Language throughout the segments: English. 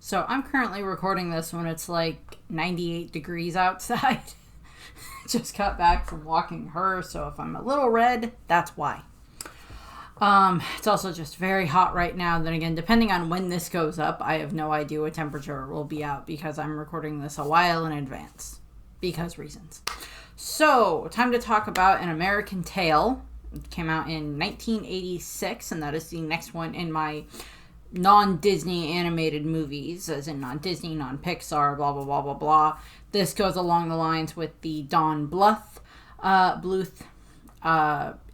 So I'm currently recording this when it's like 98 degrees outside. Just got back from walking her, so if I'm a little red, that's why. It's also just very hot right now. Then again, depending on when this goes up, I have no idea what temperature it will be out because I'm recording this a while in advance. Because reasons. So, time to talk about An American Tail. It came out in 1986, and that is the next one in my non-Disney animated movies, as in non-Disney, non-Pixar, blah, blah, blah, blah, blah. This goes along the lines with the Don Bluth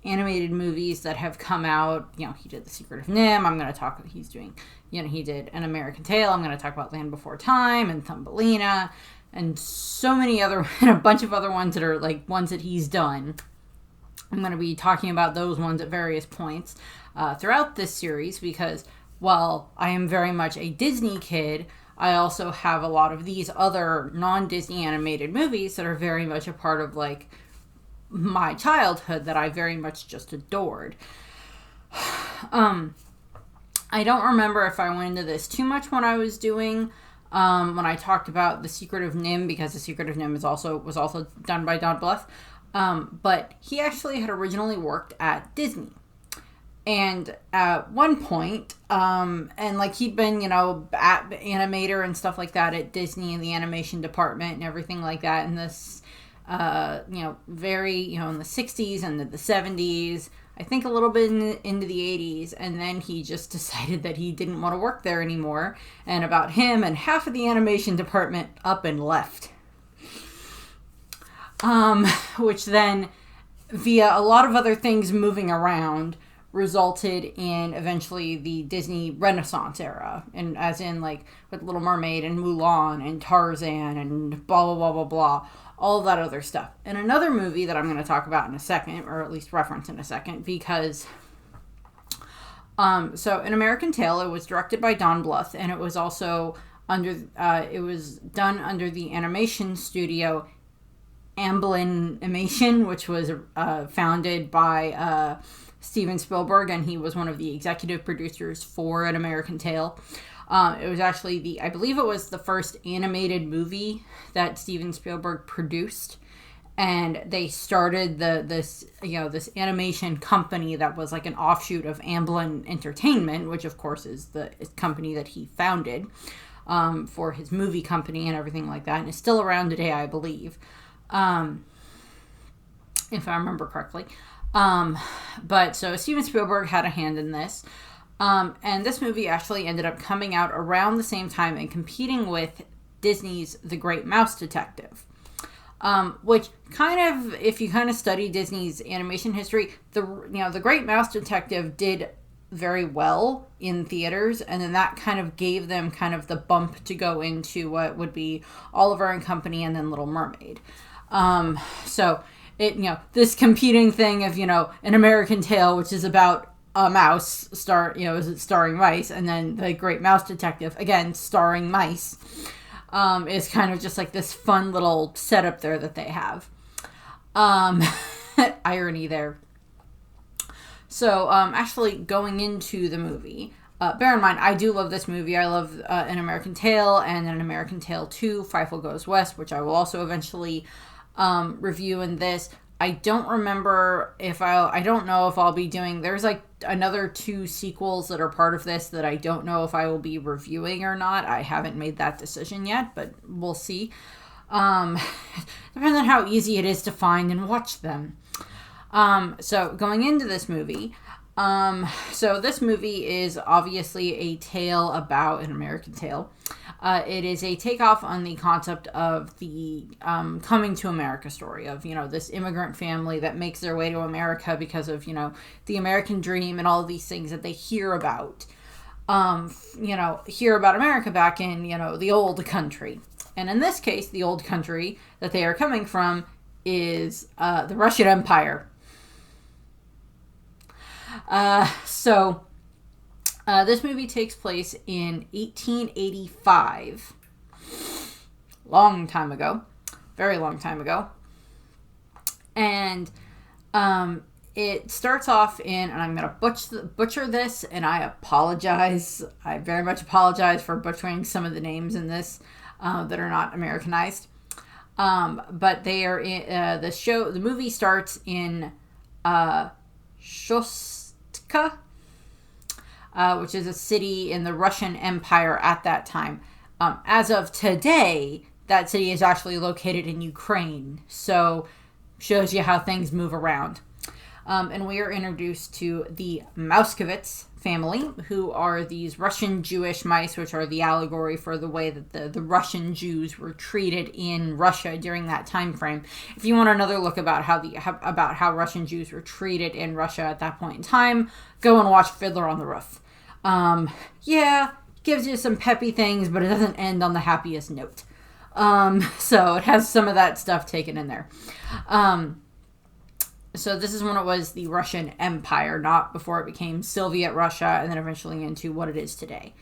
animated movies that have come out. You know, he did The Secret of NIMH. I'm going to talk, he's doing, you know, he did An American Tail. I'm going to talk about Land Before Time and Thumbelina and so many other, and a bunch of other ones that are like ones that he's done. I'm going to be talking about those ones at various points throughout this series because while I am very much a Disney kid, I also have a lot of these other non-Disney animated movies that are very much a part of like my childhood that I very much just adored. I don't remember if I went into this too much when I was doing when I talked about The Secret of NIMH, because The Secret of NIMH was also done by Don Bluth. But he actually had originally worked at Disney. And at one point, and like he'd been, you know, at animator and stuff like that at Disney in the animation department and everything like that. And this, you know, very, you know, in the 60s and the 70s, I think a little bit into the 80s. And then he just decided that he didn't want to work there anymore. And about him and half of the animation department up and left. Which then, via a lot of other things moving around, resulted in eventually the Disney Renaissance era, and as in like with Little Mermaid and Mulan and Tarzan and blah blah blah blah blah, all of that other stuff. And another movie that I'm going to talk about in a second, or at least reference in a second, because so An American Tail, it was directed by Don Bluth, and it was also under it was done under the animation studio Amblin Animation, which was founded by Steven Spielberg, and he was one of the executive producers for An American Tail. It was actually I believe it was the first animated movie that Steven Spielberg produced, and they started this animation company that was like an offshoot of Amblin Entertainment, which of course is the company that he founded for his movie company and everything like that, and is still around today, I believe, if I remember correctly. But so Steven Spielberg had a hand in this. And this movie actually ended up coming out around the same time and competing with Disney's The Great Mouse Detective. Which kind of, if you kind of study Disney's animation history, the Great Mouse Detective did very well in theaters, and then that kind of gave them kind of the bump to go into what would be Oliver and Company and then Little Mermaid. So it, this competing thing of, An American Tail, which is about a mouse starring mice, and then The Great Mouse Detective, again, starring mice, is kind of just like this fun little setup there that they have. Irony there. So, actually going into the movie, bear in mind, I do love this movie. I love An American Tail and An American Tail 2, Fievel Goes West, which I will also eventually review in this. I don't remember I don't know if I'll be doing, there's like another 2 sequels that are part of this that I don't know if I will be reviewing or not. I haven't made that decision yet, but we'll see. Depends on how easy it is to find and watch them. So going into this movie, so this movie is obviously a tale about An American Tail. It is a takeoff on the concept of the coming to America story of, this immigrant family that makes their way to America because of, the American dream and all of these things that they hear about, hear about America back in, the old country. And in this case, the old country that they are coming from is the Russian Empire. This movie takes place in 1885. Long time ago. Very long time ago. And it starts off in, and I'm going to butcher this, and I apologize. I very much apologize for butchering some of the names in this that are not Americanized. But they are in the movie starts in Shostka, which is a city in the Russian Empire at that time. As of today, that city is actually located in Ukraine. So, shows you how things move around. And we are introduced to the Mouskovits family, who are these Russian Jewish mice, which are the allegory for the way that the Russian Jews were treated in Russia during that time frame. If you want another look about how Russian Jews were treated in Russia at that point in time, go and watch Fiddler on the Roof. Gives you some peppy things, but it doesn't end on the happiest note. So it has some of that stuff taken in there. So this is when it was the Russian Empire, not before it became Soviet Russia, and then eventually into what it is today.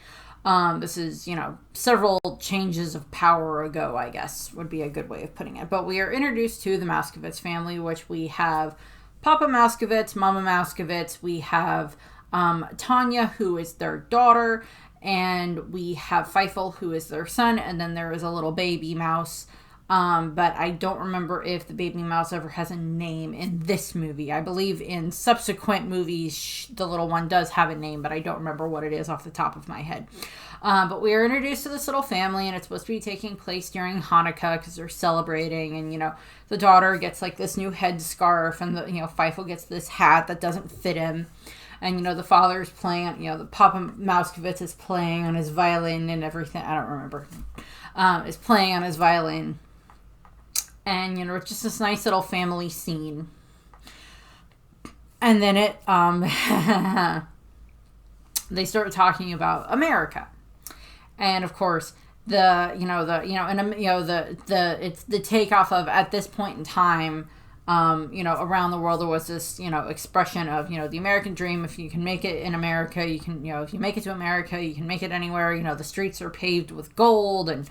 This is, several changes of power ago, I guess, would be a good way of putting it. But we are introduced to the Mouskovits family, which we have Papa Mouskovits, Mama Mouskovits. We have Tanya, who is their daughter, and we have Feifel, who is their son, and then there is a little baby mouse. But I don't remember if the baby mouse ever has a name in this movie. I believe in subsequent movies, the little one does have a name, but I don't remember what it is off the top of my head. But we are introduced to this little family, and it's supposed to be taking place during Hanukkah because they're celebrating. And, the daughter gets like this new headscarf, and Feifel gets this hat that doesn't fit him. And, the father's playing, the Papa Mouskovits is playing on his violin and everything. I don't remember. Is playing on his violin. And, it's just this nice little family scene. And then they start talking about America. And of course, it's the takeoff of, at this point in time, around the world there was this, expression of, the American dream. If you can make it in America, you can, if you make it to America, you can make it anywhere. The streets are paved with gold and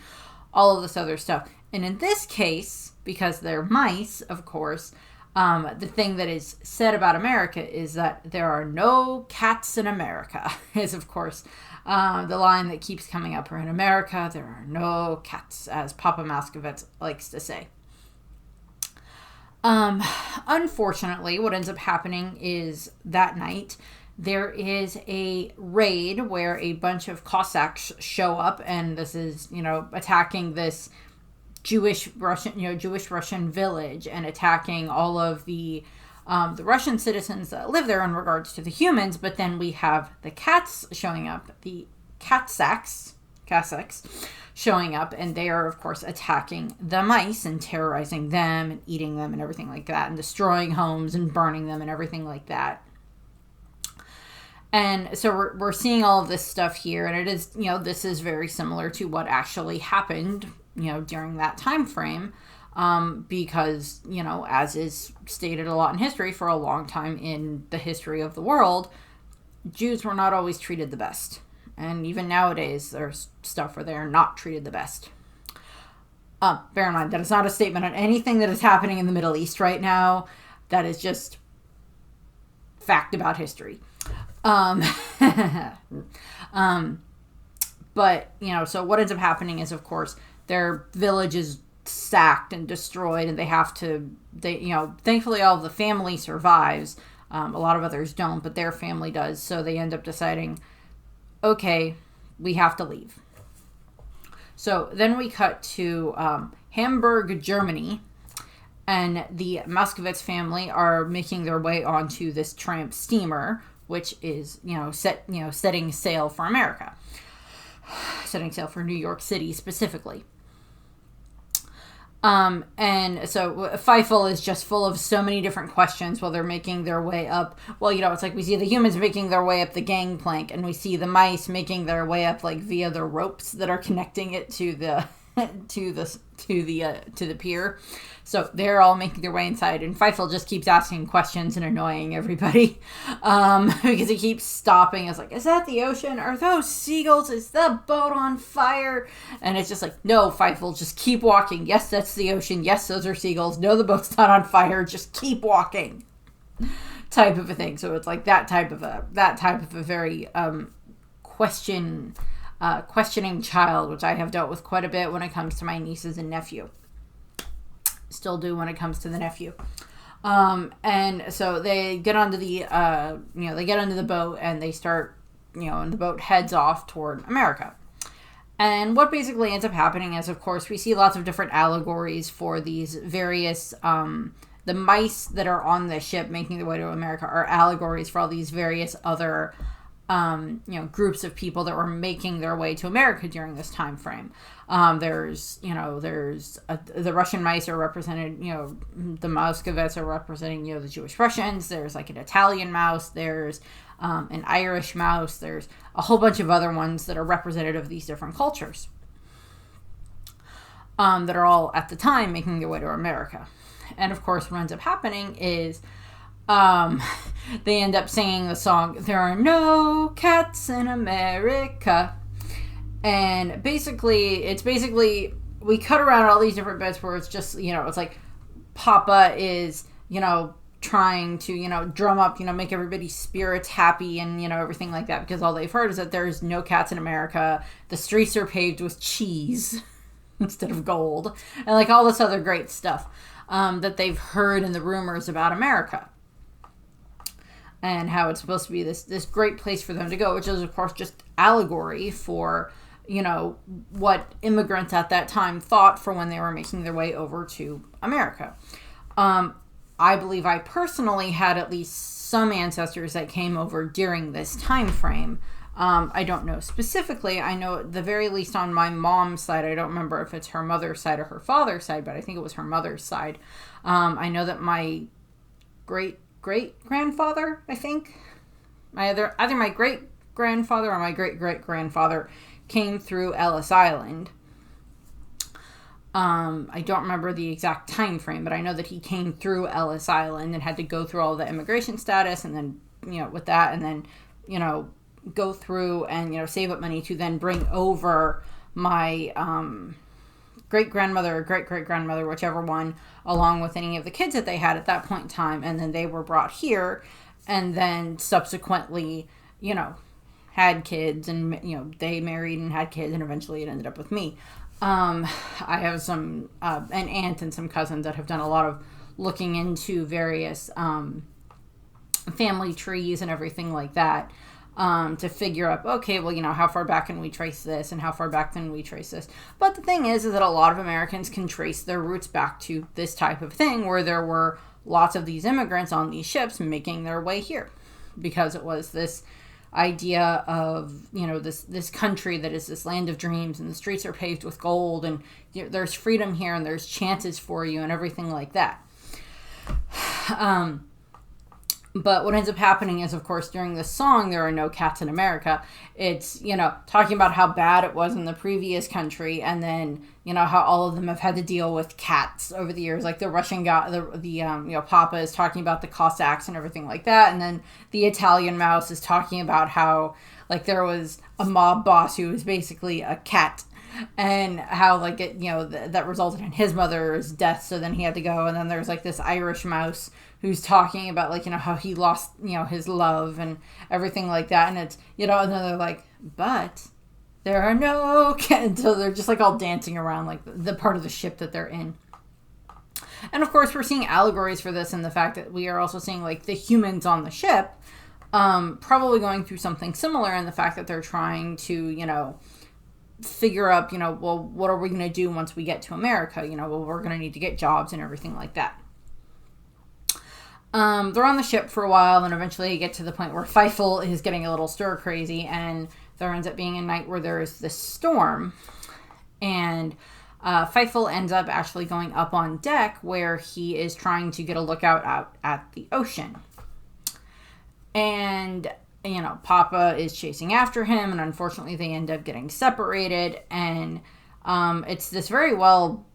all of this other stuff. And in this case, because they're mice, of course, the thing that is said about America is that there are no cats in America, is, of course, the line that keeps coming up. In America, there are no cats, as Papa Mouskovits likes to say. Unfortunately, what ends up happening is that night, there is a raid where a bunch of Cossacks show up, and this is, attacking this Jewish Russian village and attacking all of the Russian citizens that live there in regards to the humans. But then we have the cats showing up, the Cossacks showing up, and they are, of course, attacking the mice and terrorizing them and eating them and everything like that, and destroying homes and burning them and everything like that. And so we're seeing all of this stuff here, and it is, this is very similar to what actually happened, during that time frame, because, as is stated a lot in history, for a long time in the history of the world, Jews were not always treated the best. And even nowadays, there's stuff where they're not treated the best. Bear in mind, that is not a statement on anything that is happening in the Middle East right now. That is just fact about history. But, so what ends up happening is, of course, their village is sacked and destroyed, and thankfully all of the family survives. A lot of others don't, but their family does. So they end up deciding, okay, we have to leave. So then we cut to Hamburg, Germany, and the Mouskovits family are making their way onto this tramp steamer, which is, setting sail for America. Setting sail for New York City specifically. And so Feifel is just full of so many different questions while they're making their way up. Well, it's like we see the humans making their way up the gangplank, and we see the mice making their way up like via the ropes that are connecting it to the to the pier. So they're all making their way inside, and Feifel just keeps asking questions and annoying everybody, because he keeps stopping. It's like, is that the ocean? Are those seagulls? Is the boat on fire? And it's just like, no, Feifel, just keep walking. Yes, that's the ocean. Yes, those are seagulls. No, the boat's not on fire. Just keep walking. type of a thing. So it's like that type of a very questioning child, which I have dealt with quite a bit when it comes to my nieces and nephew. Still do when it comes to the nephew. And so they get onto the boat, and they start, and the boat heads off toward America. And what basically ends up happening is, of course, we see lots of different allegories for these various, the mice that are on the ship making their way to America are allegories for all these various other, groups of people that were making their way to America during this time frame. The Russian mice are represented, the Moscovites are representing, the Jewish Russians. There's like an Italian mouse. There's an Irish mouse. There's a whole bunch of other ones that are representative of these different cultures that are all at the time making their way to America. And of course, what ends up happening is they end up singing the song, "There Are No Cats in America." And it's basically, we cut around all these different bits where it's just, it's like Papa is, trying to, drum up, make everybody's spirits happy and, everything like that, because all they've heard is that there's no cats in America. The streets are paved with cheese instead of gold, and like all this other great stuff that they've heard in the rumors about America. And how it's supposed to be this great place for them to go, which is, of course, just allegory for, what immigrants at that time thought for when they were making their way over to America. I believe I personally had at least some ancestors that came over during this time frame. I don't know specifically. I know at the very least on my mom's side, I don't remember if it's her mother's side or her father's side, but I think it was her mother's side. I know that my great-grandfather, I think, either my great-grandfather or my great-great-grandfather came through Ellis Island. I don't remember the exact time frame, but I know that he came through Ellis Island and had to go through all the immigration status, and then, with that, and then, go through and, save up money to then bring over my great-grandmother or great-great-grandmother, whichever one, along with any of the kids that they had at that point in time, and then they were brought here, and then subsequently, had kids, and, they married and had kids, and eventually it ended up with me. I have an aunt and some cousins that have done a lot of looking into various family trees and everything like that, to figure out, okay, well, how far back can we trace this, and how far back can we trace this? But the thing is that a lot of Americans can trace their roots back to this type of thing, where there were lots of these immigrants on these ships making their way here, because it was this idea of, this country that is this land of dreams, and the streets are paved with gold, and there's freedom here, and there's chances for you, and everything like that. But what ends up happening is, of course, during this song, "There Are No Cats in America," it's, talking about how bad it was in the previous country, and then, how all of them have had to deal with cats over the years. Like the Russian guy, Papa is talking about the Cossacks and everything like that, and then the Italian mouse is talking about how, like, there was a mob boss who was basically a cat, and how, like, it, that resulted in his mother's death, so then he had to go. And then there's, like, this Irish mouse who's talking about, like, how he lost, his love and everything like that. And it's, and then they're like, but there are no cats. So they're just, like, all dancing around, like, the part of the ship that they're in. And, of course, we're seeing allegories for this in the fact that we are also seeing, like, the humans on the ship probably going through something similar, in the fact that they're trying to, figure out, well, what are we going to do once we get to America? Well, we're going to need to get jobs and everything like that. They're on the ship for a while, and eventually they get to the point where Fievel is getting a little stir crazy, and there ends up being a night where there is this storm, and Fievel ends up actually going up on deck, where he is trying to get a lookout out at the ocean. And Papa is chasing after him, and unfortunately they end up getting separated, and it's this very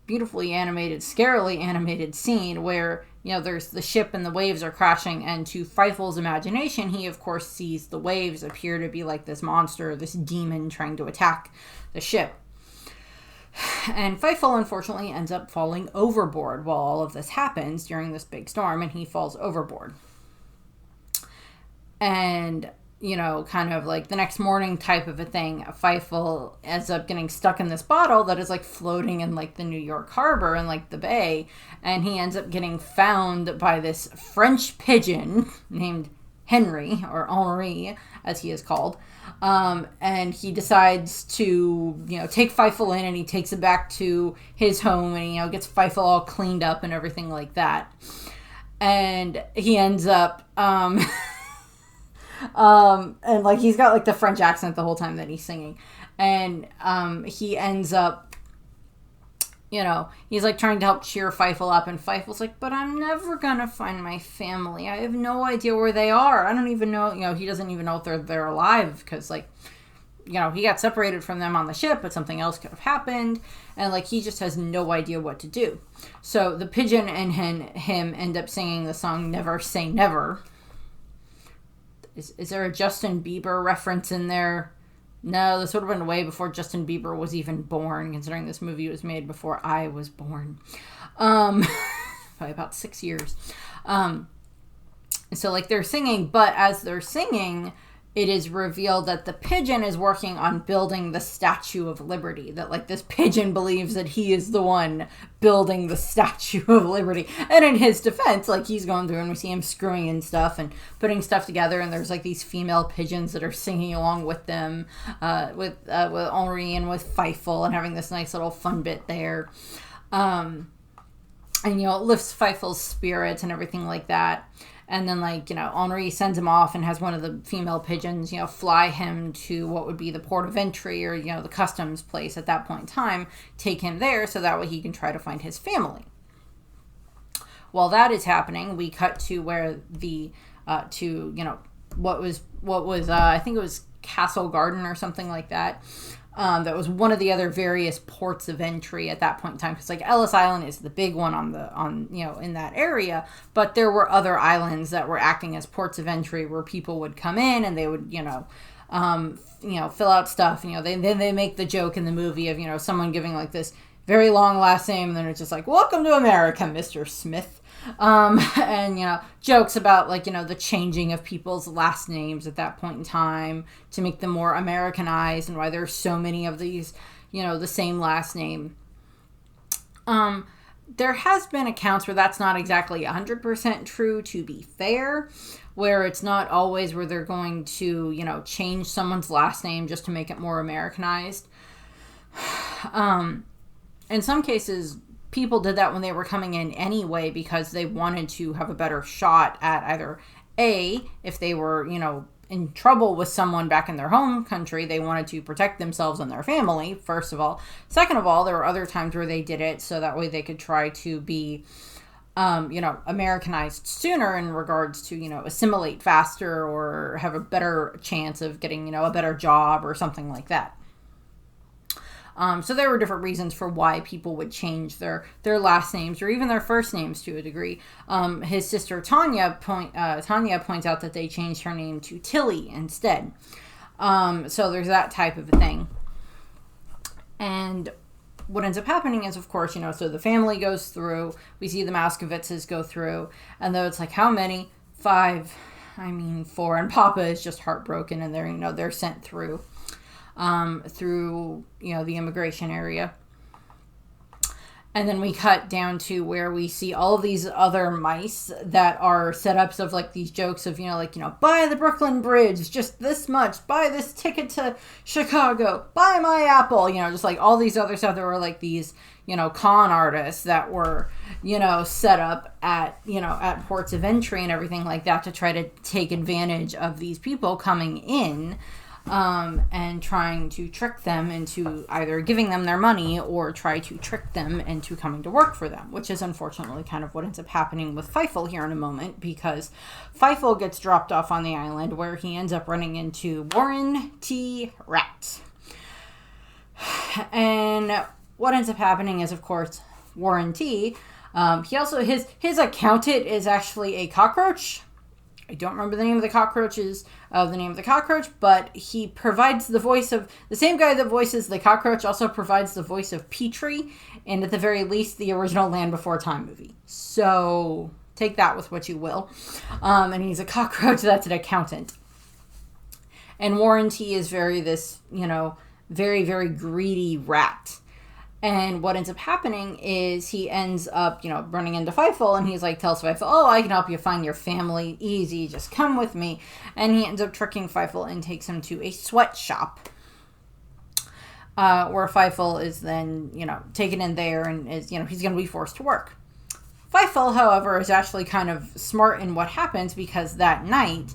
beautifully animated, scarily animated scene where, there's the ship and the waves are crashing, and to Fievel's imagination, he of course sees the waves appear to be like this monster, this demon trying to attack the ship. And Fievel unfortunately ends up falling overboard while all of this happens during this big storm, and he falls overboard. And, kind of like the next morning type of a thing, Fievel ends up getting stuck in this bottle that is like floating in like the New York harbor and like the bay. And he ends up getting found by this French pigeon named Henry, or Henri, as he is called. And he decides to, take Fievel in, and he takes it back to his home, and, gets Fievel all cleaned up and everything like that. And he ends up, and like he's got like the French accent the whole time that he's singing. And he ends up, he's like trying to help cheer Fievel up, and Fievel's like, but I'm never gonna find my family. I have no idea where they are. I don't even know, he doesn't even know if they're alive, because like, he got separated from them on the ship, but something else could have happened, and like he just has no idea what to do. So the pigeon and him end up singing the song Never Say Never. Is there a Justin Bieber reference in there? No, this would have been way before Justin Bieber was even born, considering this movie was made before I was born. By about 6 years. So, like, they're singing, but as they're singing, it is revealed that the pigeon is working on building the Statue of Liberty. That, like, this pigeon believes that he is the one building the Statue of Liberty. And in his defense, like, he's going through and we see him screwing in stuff and putting stuff together. And there's, like, these female pigeons that are singing along with them, with Henri and with Fievel, and having this nice little fun bit there. And, it lifts Fievel's spirits and everything like that. And then, like, Henri sends him off and has one of the female pigeons, fly him to what would be the port of entry, or, the customs place at that point in time, take him there so that way he can try to find his family. While that is happening, we cut to where what was I think it was Castle Garden or something like that. That was one of the other various ports of entry at that point in time, because like Ellis Island is the big one in that area, but there were other islands that were acting as ports of entry where people would come in and they would fill out stuff. They make the joke in the movie of someone giving like this very long last name, and then it's just like, welcome to America, Mr. Smith. And jokes about like the changing of people's last names at that point in time to make them more Americanized, and why there's so many of these the same last name. There has been accounts where that's not exactly 100% true, to be fair, where it's not always where they're going to change someone's last name just to make it more Americanized. In some cases, people did that when they were coming in anyway, because they wanted to have a better shot at either A, if they were, in trouble with someone back in their home country, they wanted to protect themselves and their family, first of all. Second of all, there were other times where they did it so that way they could try to be, Americanized sooner in regards to, assimilate faster or have a better chance of getting, a better job or something like that. So there were different reasons for why people would change their last names or even their first names to a degree. His sister Tanya points out that they changed her name to Tilly instead. So there's that type of a thing. And what ends up happening is, of course, so the family goes through. We see the Mouskowitzes go through. And though it's like, how many? 5. 4. And Papa is just heartbroken, and they're sent through. Through the immigration area. And then we cut down to where we see all of these other mice that are setups of like these jokes of buy the Brooklyn Bridge just this much, buy this ticket to Chicago, buy my apple, just like all these other stuff that were like these con artists that were set up at at ports of entry and everything like that to try to take advantage of these people coming in. And trying to trick them into either giving them their money or try to trick them into coming to work for them, which is unfortunately kind of what ends up happening with Fievel here in a moment, because Fievel gets dropped off on the island where he ends up running into Warren T. Rat. And what ends up happening is, of course, Warren T. He also, his accountant is actually a cockroach. I don't remember the name of the cockroach, but he provides the voice of the same guy that voices the cockroach also provides the voice of Petrie, and at the very least, the original Land Before Time movie. So take that with what you will. And he's a cockroach that's an accountant. And Warren T is very, very greedy rat. And what ends up happening is he ends up, running into Fievel, and he's like, tells Fievel, oh, I can help you find your family easy, just come with me. And he ends up tricking Fievel and takes him to a sweatshop, where Fievel is then, taken in there and is, he's going to be forced to work. Fievel, however, is actually kind of smart in what happens, because that night,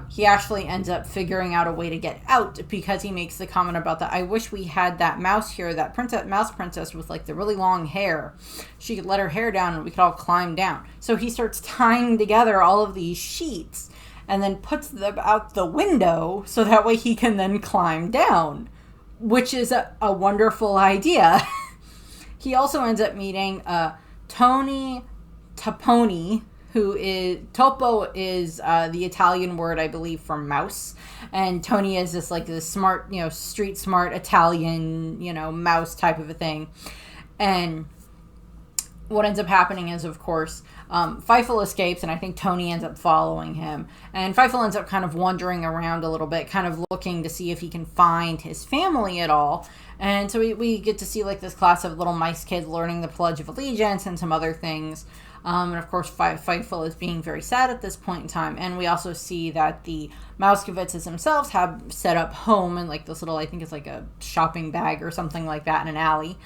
he actually ends up figuring out a way to get out, because he makes the comment about that. I wish we had that mouse here, that mouse princess with like the really long hair. She could let her hair down and we could all climb down. So he starts tying together all of these sheets and then puts them out the window so that way he can then climb down, which is a wonderful idea. He also ends up meeting Tony Toponi, who is, topo is the Italian word, I believe, for mouse. And Tony is this smart, street smart Italian, mouse type of a thing. And what ends up happening is, of course, Fievel escapes, and I think Tony ends up following him. And Fievel ends up kind of wandering around a little bit, kind of looking to see if he can find his family at all. And so we get to see this class of little mice kids learning the Pledge of Allegiance and some other things. And of course, Fievel is being very sad at this point in time. And we also see that the Mousekevitzes themselves have set up home in this little, I think it's a shopping bag or something like that in an alley.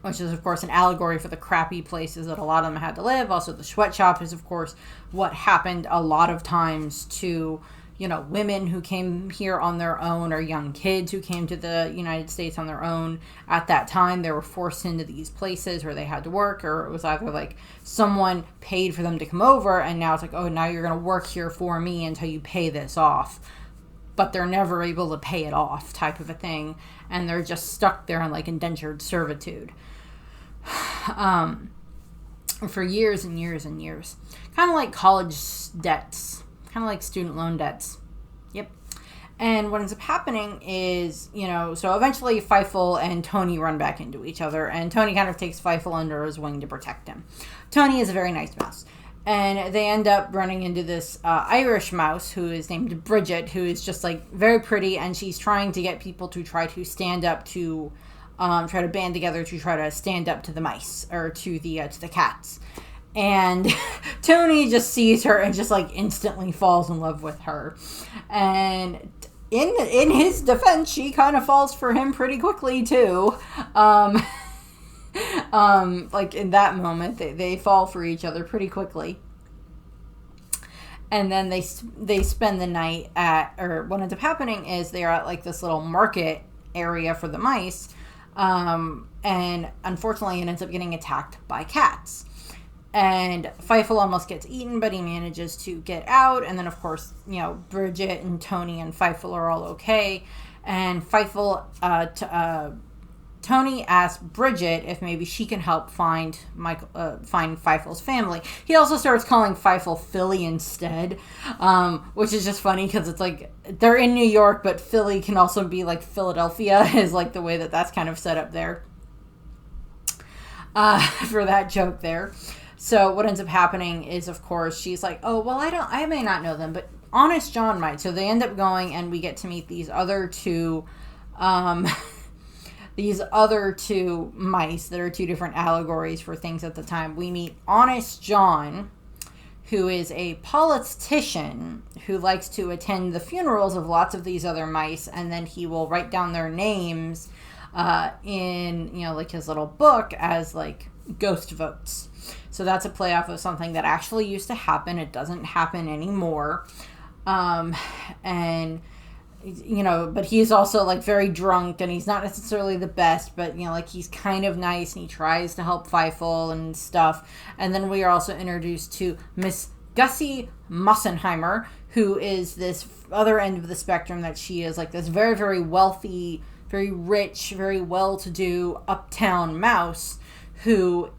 Which is, of course, an allegory for the crappy places that a lot of them had to live. Also, the sweatshop is, of course, what happened a lot of times to, women who came here on their own, or young kids who came to the United States on their own. At that time, they were forced into these places where they had to work, or it was either someone paid for them to come over, and now it's oh, now you're going to work here for me until you pay this off. But they're never able to pay it off, type of a thing. And they're just stuck there in indentured servitude. For years and years and years. Kind of like college debts. Kind of like student loan debts. Yep. And what ends up happening is, so eventually Fievel and Tony run back into each other, and Tony kind of takes Fievel under his wing to protect him. Tony is a very nice mouse. And they end up running into this Irish mouse who is named Bridget, who is just very pretty, and she's trying to get people to try to stand up to try to band together to try to stand up to the mice, or to the cats. And Tony just sees her and just instantly falls in love with her. And in his defense, she kind of falls for him pretty quickly too. In that moment, they fall for each other pretty quickly. And then they spend the night or what ends up happening is they're at this little market area for the mice. And unfortunately, it ends up getting attacked by cats. And Fievel almost gets eaten, but he manages to get out. And then, of course, Bridget and Tony and Fievel are all okay. And Fievel, Tony asks Bridget if maybe she can help find Fievel's family. He also starts calling Fievel Philly instead, which is just funny because it's they're in New York, but Philly can also be Philadelphia is the way that's kind of set up there for that joke there. So what ends up happening is, of course, she's oh, well, I may not know them, but Honest John might. So they end up going, and we get to meet these other two mice that are two different allegories for things at the time. We meet Honest John, who is a politician who likes to attend the funerals of lots of these other mice, and then he will write down their names in, his little book as, ghost votes. So that's a play off of something that actually used to happen. It doesn't happen anymore. And but he's also very drunk, and he's not necessarily the best, but he's kind of nice, and he tries to help Fievel and stuff. And then we are also introduced to Miss Gussie Mossenheimer, who is this other end of the spectrum, that she is this very, very wealthy, very rich, very well-to-do uptown mouse who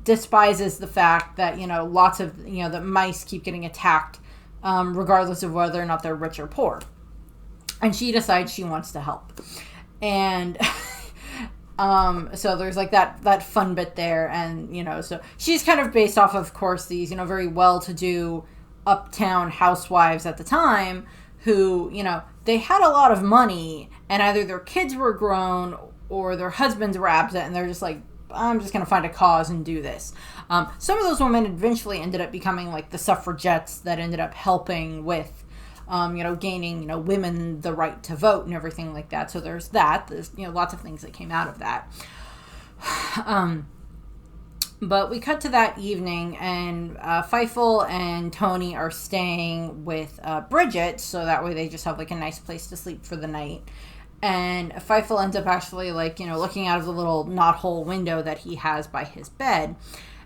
despises the fact that lots of the mice keep getting attacked, regardless of whether or not they're rich or poor. And she decides she wants to help. And So there's like that fun bit there, and so she's kind of based off, of course, these very well-to-do uptown housewives at the time who they had a lot of money, and either their kids were grown or their husbands were absent, and they're just like, I'm just gonna find a cause and do this. Some of those women eventually ended up becoming like the suffragettes that ended up helping with gaining, women the right to vote and everything like that. So there's lots of things that came out of that. But we cut to that evening, and Fievel and Tony are staying with Bridget, so that way they just have like a nice place to sleep for the night. And Fievel ends up actually looking out of the little knothole window that he has by his bed,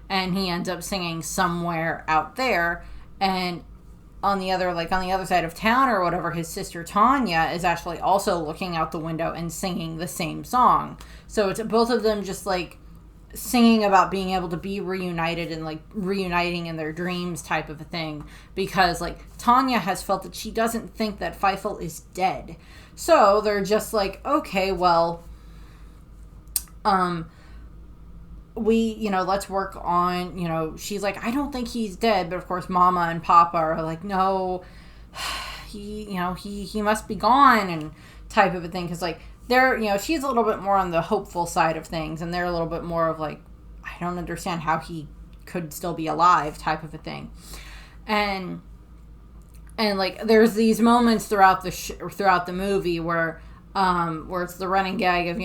and he ends up singing Somewhere Out There. And on the other side of town or whatever, his sister Tanya is actually also looking out the window and singing the same song. So it's both of them just like singing about being able to be reunited and like reuniting in their dreams type of a thing, because like Tanya has felt that she doesn't think that Fievel is dead. So they're just like, okay, well, let's work on, she's like, I don't think he's dead. But of course, Mama and Papa are like, no, he must be gone, and type of a thing. Cause like they're, she's a little bit more on the hopeful side of things, and they're a little bit more of like, I don't understand how he could still be alive type of a thing. And like there's these moments throughout the movie where it's the running gag of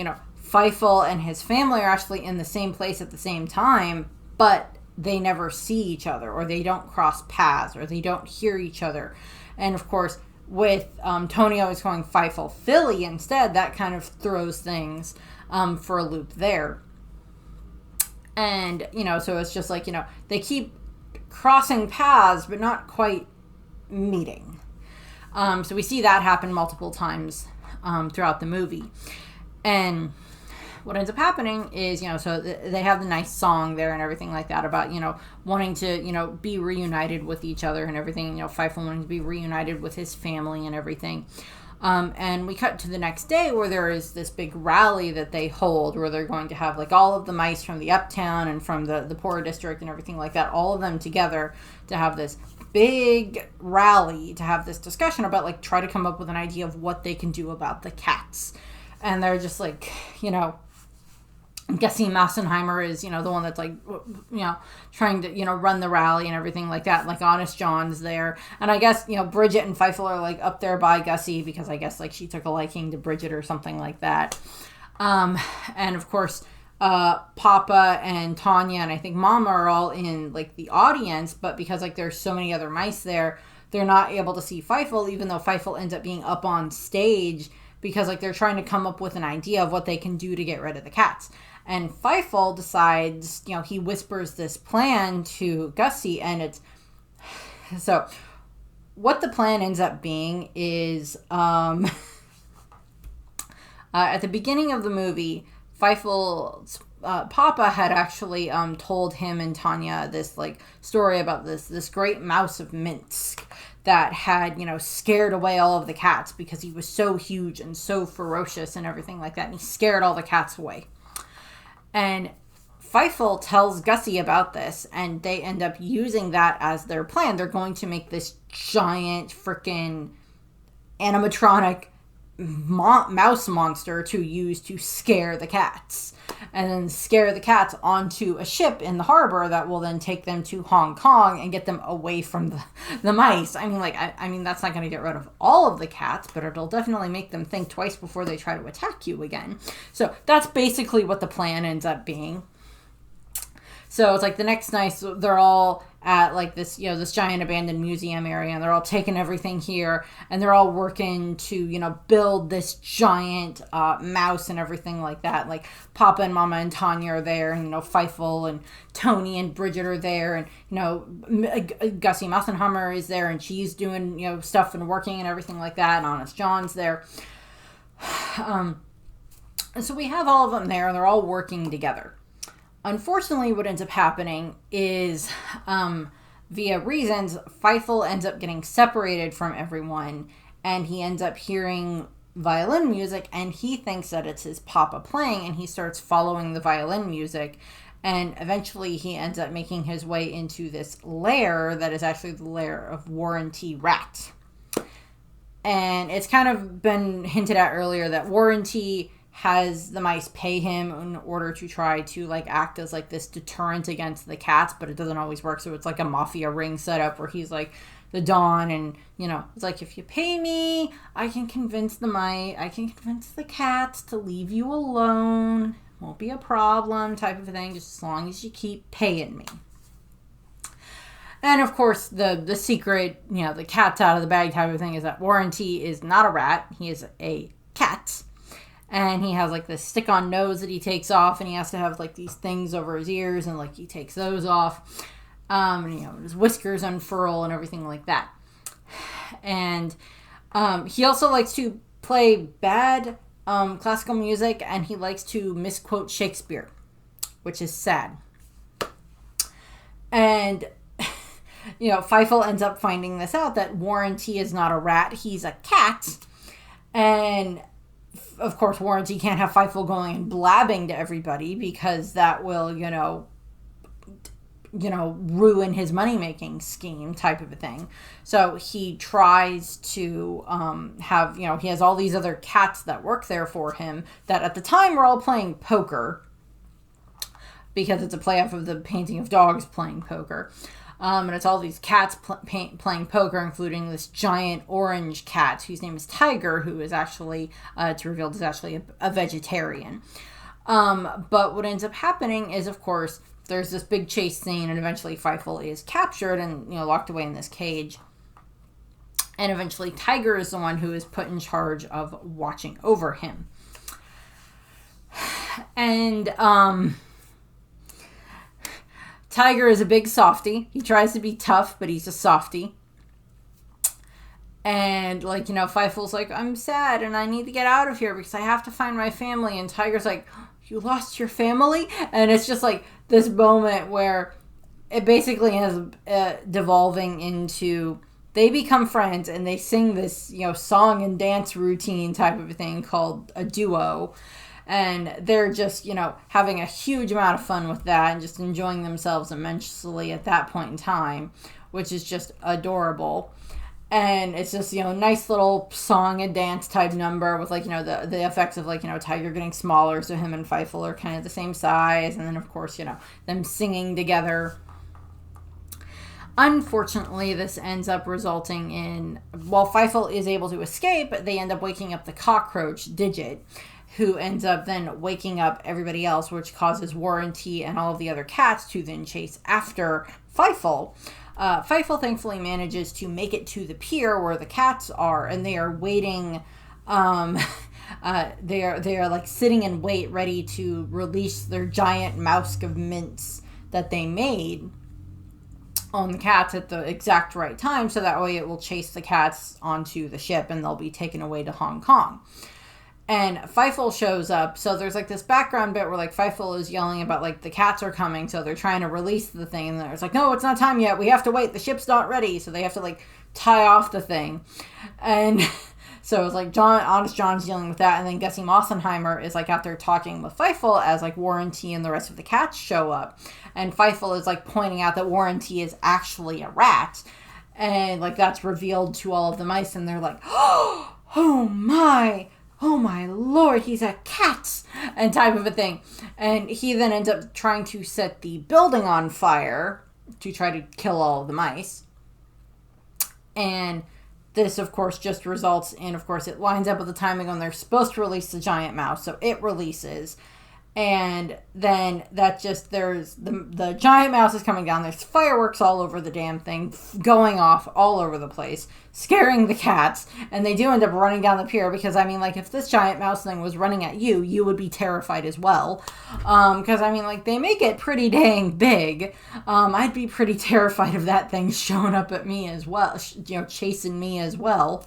Fievel and his family are actually in the same place at the same time, but they never see each other, or they don't cross paths, or they don't hear each other. And of course, with Tony always calling Fievel Philly instead, that kind of throws things for a loop there. And so it's just like they keep crossing paths but not quite meeting. So we see that happen multiple times throughout the movie. And what ends up happening is, so they have the nice song there and everything like that about, wanting to, be reunited with each other and everything. Fievel wanting to be reunited with his family and everything. And we cut to the next day where there is this big rally that they hold where they're going to have like all of the mice from the uptown and from the poor district and everything like that, all of them together to have this big rally, to have this discussion about like try to come up with an idea of what they can do about the cats. And they're just like, Gussie Massenheimer is, the one that's like, trying to, run the rally and everything like that. Like Honest John's there. And I guess, Bridget and Fievel are like up there by Gussie because I guess like she took a liking to Bridget or something like that. And of course, Papa and Tanya and I think Mama are all in like the audience, but because like there's so many other mice there, they're not able to see Fievel, even though Fievel ends up being up on stage because like they're trying to come up with an idea of what they can do to get rid of the cats. And Fievel decides, he whispers this plan to Gussie, and it's so what the plan ends up being is at the beginning of the movie, Fievel's Papa had actually told him and Tanya this like story about this great mouse of Minsk that had, scared away all of the cats because he was so huge and so ferocious and everything like that. And he scared all the cats away. And Fievel tells Gussie about this, and they end up using that as their plan. They're going to make this giant freaking animatronic mouse monster to use to scare the cats, and then scare the cats onto a ship in the harbor that will then take them to Hong Kong and get them away from the mice. I mean, that's not going to get rid of all of the cats, but it'll definitely make them think twice before they try to attack you again. So that's basically what the plan ends up being. So it's like the next night, they're all at like this, this giant abandoned museum area, and they're all taking everything here, and they're all working to, build this giant mouse and everything like that. Like Papa and Mama and Tanya are there, and, Fievel and Tony and Bridget are there, and, Gussie Massenheimer is there, and she's doing, stuff and working and everything like that, and Honest John's there. So we have all of them there, and they're all working together. Unfortunately, what ends up happening is, via reasons, Fievel ends up getting separated from everyone, and he ends up hearing violin music, and he thinks that it's his papa playing, and he starts following the violin music, and eventually he ends up making his way into this lair that is actually the lair of Warren T. Rat. And it's kind of been hinted at earlier that Warren T. has the mice pay him in order to try to like act as like this deterrent against the cats, but it doesn't always work. So it's like a mafia ring setup where he's like the Don, and you know, it's like, if you pay me, I can convince the cats to leave you alone. Won't be a problem, type of thing, just as long as you keep paying me. And of course, the secret, you know, the cat's out of the bag type of thing is that Warren T. is not a rat. He is a cat. And he has like this stick-on nose that he takes off, and he has to have like these things over his ears, and like he takes those off. And, you know, his whiskers unfurl and everything like that. And he also likes to play bad classical music, and he likes to misquote Shakespeare, which is sad. And, you know, Feifel ends up finding this out, that Warren T. is not a rat, he's a cat. And of course, Warren T. can't have Feifel going and blabbing to everybody, because that will, you know, ruin his money-making scheme type of a thing. So he tries to have, you know, he has all these other cats that work there for him that at the time were all playing poker, because it's a play off of the painting of dogs playing poker. And it's all these cats playing poker, including this giant orange cat whose name is Tiger, who is actually, it's revealed, is actually a vegetarian. But what ends up happening is, of course, there's this big chase scene, and eventually Feifel is captured and, you know, locked away in this cage. And eventually Tiger is the one who is put in charge of watching over him. And, Tiger is a big softy. He tries to be tough, but he's a softy. And, like, you know, Feifel's like, I'm sad and I need to get out of here because I have to find my family. And Tiger's like, you lost your family? And it's just like this moment where it basically is devolving into, they become friends and they sing this, you know, song and dance routine type of a thing called a duo. And they're just, you know, having a huge amount of fun with that and just enjoying themselves immensely at that point in time, which is just adorable. And it's just, you know, nice little song and dance type number with, like, you know, the effects of, like, you know, Tiger getting smaller, so him and Feifel are kind of the same size. And then, of course, you know, them singing together. Unfortunately, this ends up resulting in, while Feifel is able to escape, they end up waking up the cockroach, Digit, who ends up then waking up everybody else, which causes Warren T. and all of the other cats to then chase after Feifel. Feifel thankfully manages to make it to the pier where the cats are, and they are waiting. They are like sitting in wait, ready to release their giant mouse of mints that they made on the cats at the exact right time, so that way it will chase the cats onto the ship and they'll be taken away to Hong Kong. And Feifel shows up, so there's like this background bit where like Feifel is yelling about like the cats are coming, so they're trying to release the thing, and it's like, no, it's not time yet, we have to wait, the ship's not ready, so they have to like tie off the thing. And so it's like Honest John's dealing with that, and then Gussie Mossenheimer is like out there talking with Feifel as like Warren T. and the rest of the cats show up, and Feifel is like pointing out that Warren T. is actually a rat, and like that's revealed to all of the mice, and they're like, oh my lord, he's a cat, and type of a thing. And he then ends up trying to set the building on fire to try to kill all of the mice. And this, of course, just results in, of course, it lines up with the timing when they're supposed to release the giant mouse, so it releases. And then that just, there's the giant mouse is coming down. There's fireworks all over the damn thing, going off all over the place, scaring the cats. And they do end up running down the pier because, I mean, like, if this giant mouse thing was running at you, you would be terrified as well. Because, I mean, like, they make it pretty dang big. I'd be pretty terrified of that thing showing up at me as well, you know, chasing me as well.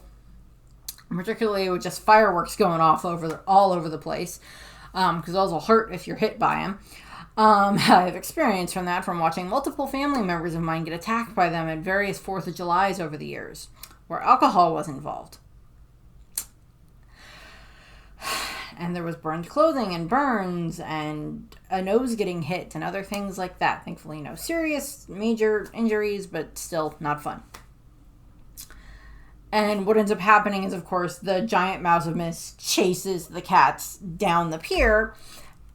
Particularly with just fireworks going off all over the place. Because those will hurt if you're hit by them. I've experienced from that from watching multiple family members of mine get attacked by them at various 4th of Julys over the years, where alcohol was involved. and there was burned clothing and burns and a nose getting hit and other things like that. Thankfully, no serious major injuries, but still not fun. And what ends up happening is, of course, the giant mouse of mist chases the cats down the pier,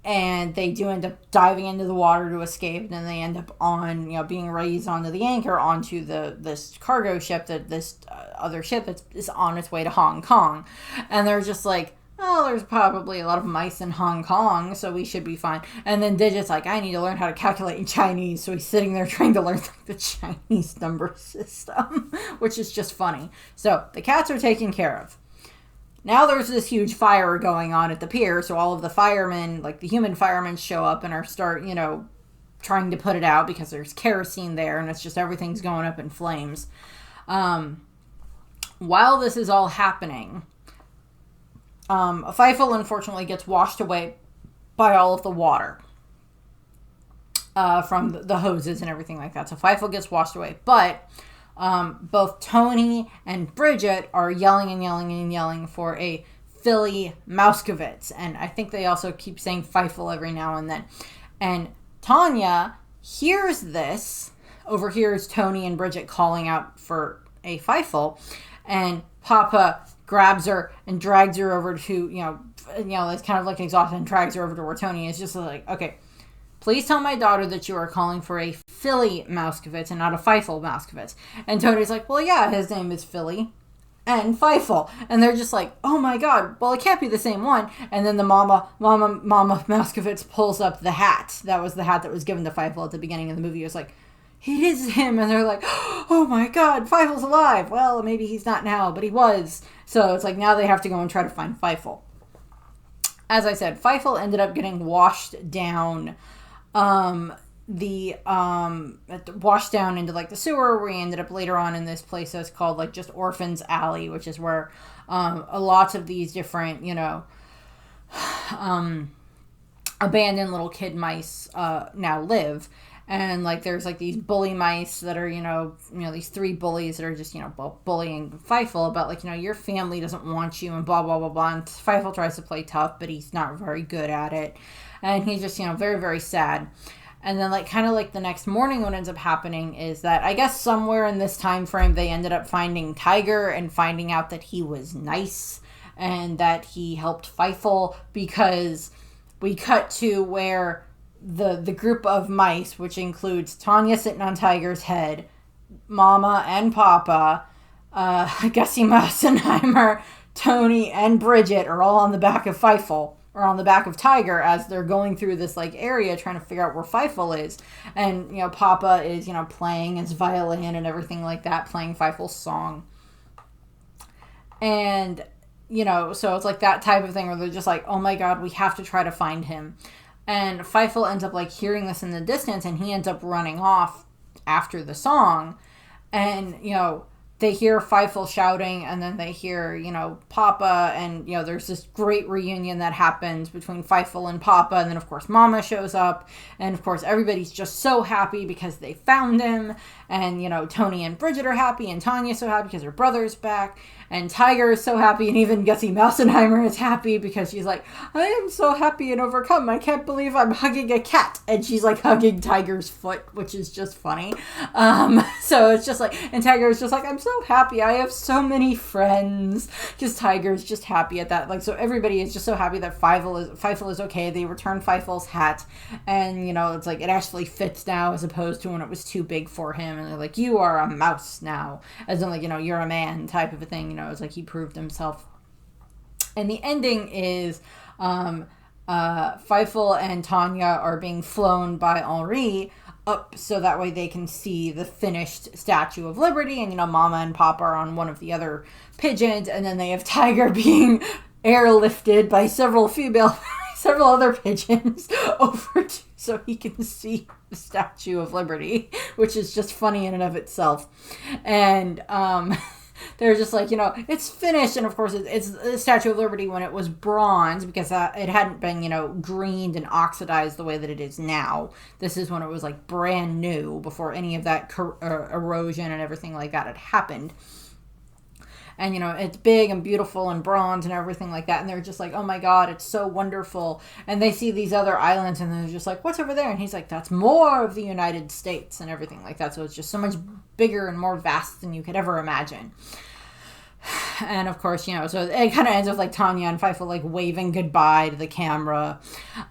and they do end up diving into the water to escape, and then they end up on, being raised onto the anchor onto this cargo ship, this other ship that is on its way to Hong Kong. And they're just like, oh, there's probably a lot of mice in Hong Kong, so we should be fine. And then Digit's like, I need to learn how to calculate in Chinese. So he's sitting there trying to learn the Chinese number system, which is just funny. So the cats are taken care of. Now there's this huge fire going on at the pier, so all of the firemen, like the human firemen, show up and start, trying to put it out because there's kerosene there, and it's just everything's going up in flames. While this is all happening, Fievel unfortunately gets washed away by all of the water from the hoses and everything like that. So Fievel gets washed away. But both Tony and Bridget are yelling and yelling and yelling for a Philly Mouskovitz. And I think they also keep saying Fievel every now and then. And Tanya hears this, overhears Tony and Bridget calling out for a Fievel. And Papa grabs her and drags her over to, it's kind of like exhausted, and drags her over to where Tony is, just like, okay, please tell my daughter that you are calling for a Philly Mouskovitz and not a Fievel Mouskovitz. And Tony's like, well, yeah, his name is Philly and Fievel. And they're just like, oh my God, well, it can't be the same one. And then the Mama Mouskovitz pulls up the hat. That was the hat that was given to Fievel at the beginning of the movie. It was like, it is him. And they're like, oh my God, Fievel's alive. Well, maybe he's not now, but he was. So it's like now they have to go and try to find Fievel. As I said, Fievel ended up getting washed down washed down into like the sewer, where he ended up later on in this place that's called like just Orphans Alley, which is where a lot of these different, abandoned little kid mice now live. And like there's like these bully mice that are, these three bullies that are just, bullying Fievel about like, your family doesn't want you and blah, blah, blah, blah. And Fievel tries to play tough, but he's not very good at it. And he's just, very, very sad. And then like kind of like the next morning, what ends up happening is that I guess somewhere in this time frame, they ended up finding Tiger and finding out that he was nice and that he helped Fievel, because we cut to where the group of mice, which includes Tanya sitting on Tiger's head, Mama and Papa, Gussie Mousenheimer, Tony, and Bridget are all on the back of Fievel, or on the back of Tiger, as they're going through this like area trying to figure out where Fievel is. And, Papa is, playing his violin and everything like that, playing Fievel's song. And, so it's like that type of thing where they're just like, oh my God, we have to try to find him. And Fievel ends up like hearing this in the distance, and he ends up running off after the song. And, they hear Fievel shouting, and then they hear, Papa, and, there's this great reunion that happens between Fievel and Papa, and then, of course, Mama shows up, and, of course, everybody's just so happy because they found him, and, Tony and Bridget are happy, and Tanya's so happy because her brother's back, and Tiger is so happy, and even Gussie Mousenheimer is happy because she's like, I am so happy and overcome. I can't believe I'm hugging a cat. And she's like hugging Tiger's foot, which is just funny. So it's just like, and Tiger is just like, I'm so happy. I have so many friends. Because Tiger is just happy at that. Like, so everybody is just so happy that Fievel is okay. They return Fievel's hat. And, it's like, it actually fits now as opposed to when it was too big for him. And they're like, you are a mouse now. As in like, you're a man type of a thing. It's like he proved himself. And the ending is Fievel and Tanya are being flown by Henri up so that way they can see the finished Statue of Liberty. And, Mama and Papa are on one of the other pigeons. And then they have Tiger being airlifted by several other pigeons over so he can see the Statue of Liberty, which is just funny in and of itself. And, they're just like, it's finished. And of course, it's the Statue of Liberty when it was bronze, because it hadn't been, greened and oxidized the way that it is now. This is when it was like brand new, before any of that erosion and everything like that had happened. and it's big and beautiful and bronze and everything like that, and they're just like, oh my god, it's so wonderful. And they see these other islands and they're just like, what's over there? And he's like, that's more of the United States and everything like that. So it's just so much bigger and more vast than you could ever imagine. And of course, so it kind of ends with like Tanya and Fievel like waving goodbye to the camera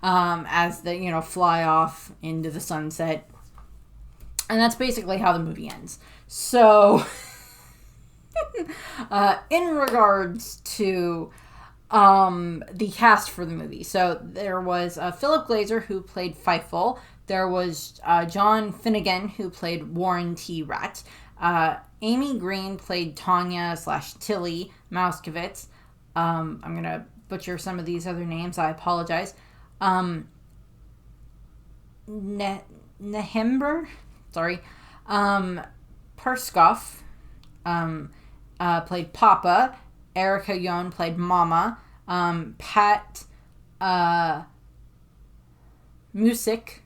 as they fly off into the sunset. And that's basically how the movie ends. So in regards to the cast for the movie, so there was Philip Glazer, who played Fievel. There was John Finnegan, who played Warren T. Rat. Amy Green played Tanya/Tilly Mouskowitz. I'm going to butcher some of these other names. I apologize. Nehember, sorry. Perskoff played Papa. Erica Yon played Mama. Pat Music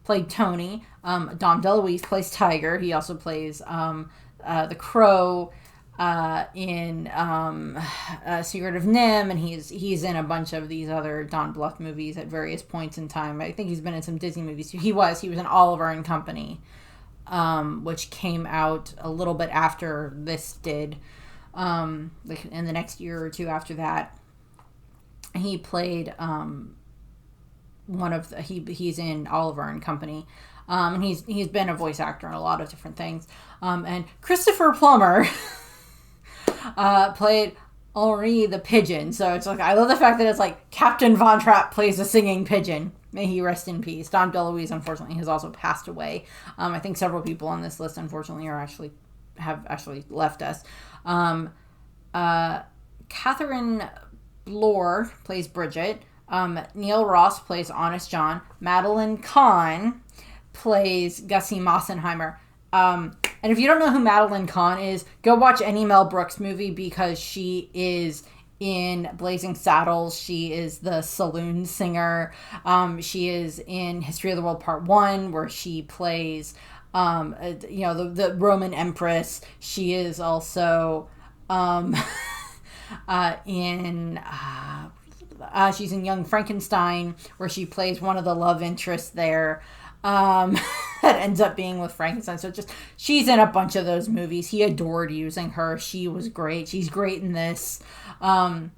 played Tony. Dom DeLuise plays Tiger. He also plays the Crow in Secret of NIMH, and he's in a bunch of these other Don Bluth movies at various points in time. I think he's been in some Disney movies too. He was in Oliver and Company, which came out a little bit after this did, like in the next year or two after that. He played he's in Oliver and Company. And he's been a voice actor in a lot of different things. And Christopher Plummer played Henri the pigeon. So it's like, I love the fact that it's like Captain Von Trapp plays a singing pigeon. May he rest in peace. Dom DeLuise, unfortunately, has also passed away. I think several people on this list, unfortunately, have actually left us. Catherine Bloor plays Bridget. Neil Ross plays Honest John. Madeline Kahn plays Gussie Mossenheimer. And if you don't know who Madeline Kahn is, go watch any Mel Brooks movie, because she is in Blazing Saddles. She is the saloon singer. She is in History of the World Part 1, where she plays the Roman Empress. She is also she's in Young Frankenstein, where she plays one of the love interests there. That ends up being with Frankenstein. So she's in a bunch of those movies. He adored using her. She was great. She's great in this. And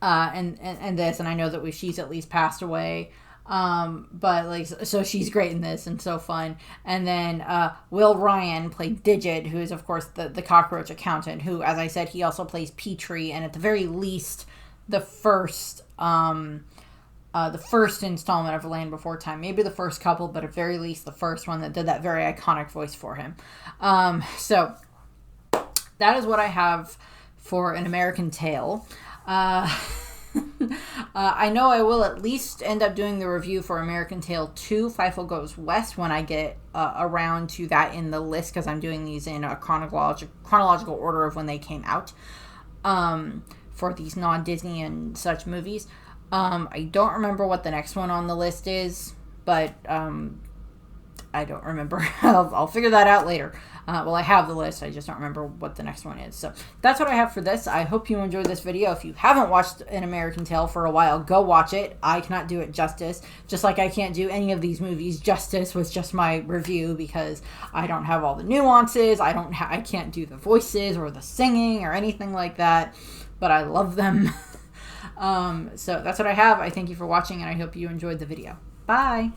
this, and I know that she's at least passed away. But like, so she's great in this and so fun. And then, Will Ryan played Digit, who is of course the cockroach accountant, who, as I said, he also plays Petrie, and at the very least, the first installment of Land Before Time, maybe the first couple, but at very least the first one that did that very iconic voice for him. So that is what I have for An American Tail. I know I will at least end up doing the review for American Tail 2, Fievel Goes West, when I get around to that in the list, because I'm doing these in a chronological order of when they came out, for these non-Disney and such movies. I don't remember what the next one on the list is, but I don't remember. I'll figure that out later. Well, I have the list. I just don't remember what the next one is. So that's what I have for this. I hope you enjoyed this video. If you haven't watched An American Tail for a while, go watch it. I cannot do it justice, just like I can't do any of these movies justice with just my review, because I don't have all the nuances. I can't do the voices or the singing or anything like that, but I love them. So that's what I have. I thank you for watching, and I hope you enjoyed the video. Bye!